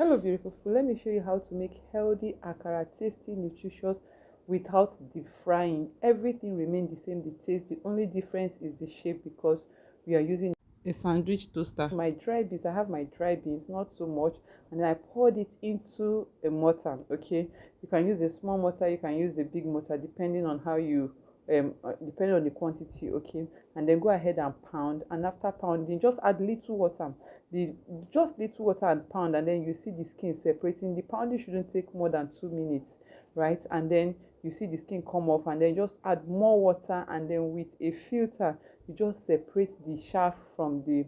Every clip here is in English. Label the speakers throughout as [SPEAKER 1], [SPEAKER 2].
[SPEAKER 1] Hello, beautiful people. Let me show you how to make healthy akara, tasty, nutritious, without deep frying. Everything remains the same, the taste. The only difference is the shape because we are using a sandwich toaster. My dry beans, I have my dry beans, not so much, and then I poured it into a mortar. Okay, you can use a small mortar, you can use the big mortar, depending on how you depending on the quantity. Okay, and then go ahead and pound, and after pounding just add little water, the just little water and pound, and then you see the skin separating. The pounding shouldn't take more than 2 minutes, right? And then you see the skin come off, and then just add more water, and then with a filter you just separate the chaff from the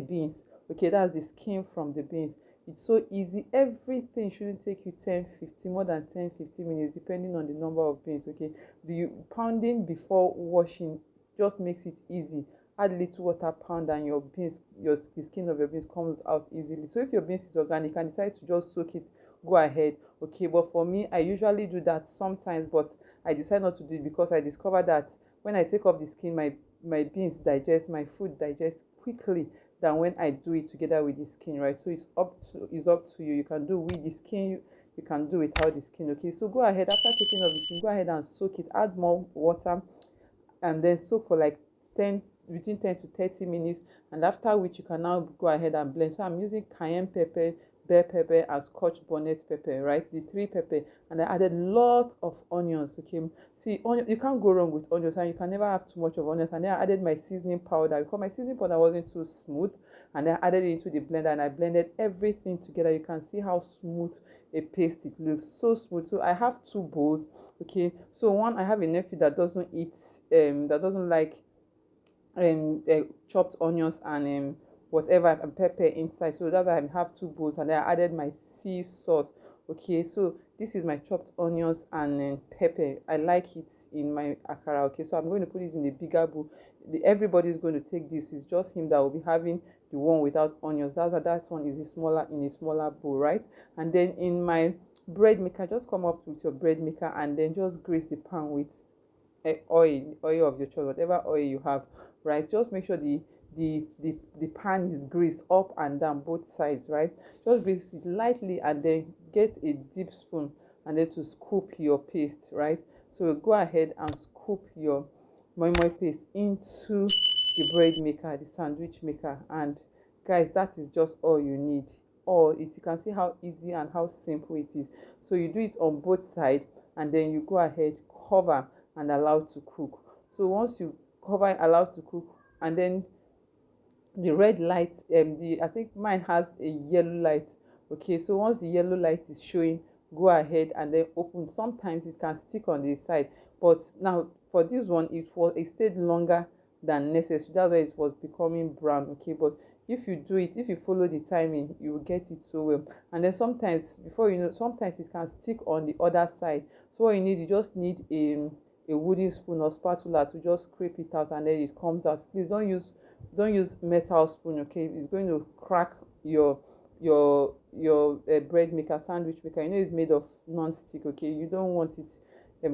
[SPEAKER 1] beans. Okay, that's the skin from the beans. It's so easy. Everything shouldn't take you 10-15, more than 10-15 minutes, depending on the number of beans. Okay, the pounding before washing just makes it easy. Add little water, pound, and your beans, the skin of your beans comes out easily. So if your beans is organic and decide to just soak it, go ahead. Okay, but for me, I usually do that sometimes, but I decide not to do it because I discovered that when I take off the skin, my beans digest, my food digests quickly than when I do it together with the skin, right? So it's up to you. You can do with the skin, you can do without the skin. Okay, so go ahead, after taking off the skin, go ahead and soak it. Add more water, and then soak for like 10 between 10 to 30 minutes, and after which you can now go ahead and blend. So I'm using cayenne pepper, bell pepper, and scotch bonnet pepper, right? The three pepper, and I added lots of onions. Okay, see, onion, you can't go wrong with onions, and you can never have too much of onions. And then I added my seasoning powder because my seasoning powder wasn't too smooth, and then I added it into the blender, and I blended everything together. You can see how smooth a paste it looks, so smooth. So I have two bowls. Okay, so one, I have a nephew that doesn't eat that doesn't like chopped onions and whatever and pepper inside. So that's why I have two bowls, and then I added my sea salt. Okay, so this is my chopped onions and pepper. I like it in my akara. Okay, so I'm going to put it in a bigger bowl. Everybody is going to take this. It's just him that will be having the one without onions. That's why that one is a smaller, in a smaller bowl, right? And then in my bread maker, just come up with your bread maker and then just grease the pan with oil of your choice, whatever oil you have, right? Just make sure the pan is greased up and down both sides, right? Just grease it lightly, and then get a deep spoon, and then to scoop your paste, right? So go ahead and scoop your moi moi paste into the bread maker, the sandwich maker, and guys, that is just all you need. All it, you can see how easy and how simple it is. So you do it on both sides, and then you go ahead, cover, and allow to cook. So once you cover, allow to cook, and then the red light, the I think mine has a yellow light. Okay, so once the yellow light is showing, go ahead and then open. Sometimes it can stick on the side, but now for this one, it stayed longer than necessary. That's why it was becoming brown. Okay, but if you do it, if you follow the timing, you will get it so well. And then sometimes, before you know, sometimes it can stick on the other side. So what you need, you just need a wooden spoon or spatula to just scrape it out, and then it comes out. Please don't use metal spoon. Okay, it's going to crack your bread maker, sandwich maker. You know it's made of non-stick. Okay, you don't want it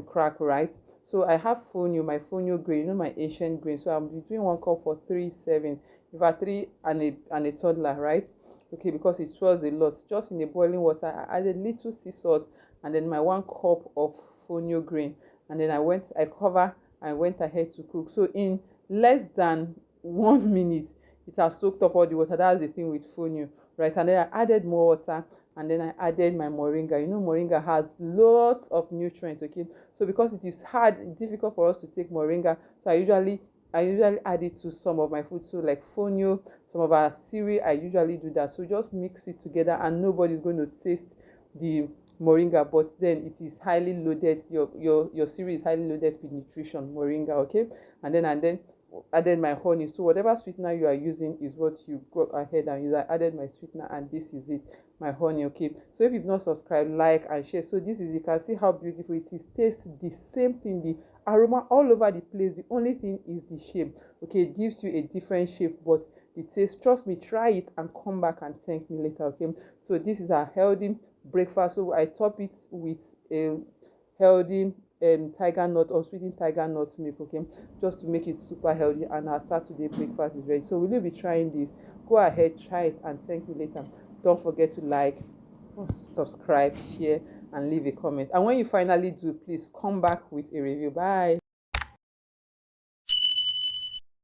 [SPEAKER 1] crack, right? So I have fonio, my fonio grain, my Asian grain. So I'm doing 1 cup for 3 servings. If I three and a toddler, right? Okay, because it swells a lot. Just in the boiling water, I added little sea salt, and then my 1 cup of fonio grain, and then I went ahead to cook. So in less than 1 minute, it has soaked up all the water. That's the thing with fonio, right? And then I added more water, and then I added my moringa. Moringa has lots of nutrients. Okay, so because it is difficult for us to take moringa, so I usually add it to some of my food. So like fonio, some of our cereal, I usually do that. So just mix it together, and nobody's going to taste the moringa, but then it is highly loaded. Your cereal is highly loaded with nutrition, moringa. Okay, and then added my honey. So whatever sweetener you are using is what you go ahead and use. I added my sweetener, and this is it, my honey. Okay, so if you've not subscribed, like and share. So this is, you can see how beautiful it is. Tastes the same thing, the aroma all over the place. The only thing is the shape. Okay, it gives you a different shape, but the taste, trust me, try it and come back and thank me later. Okay, so this is a healthy breakfast. So I top it with a healthy tiger nut or sweetened tiger nut milk. Okay, just to make it super healthy, and our Saturday breakfast is ready. So will you be trying this? Go ahead, try it, and thank you later. don't forget to like, subscribe, share, and leave a comment. And when you finally do, please come back with a review. Bye.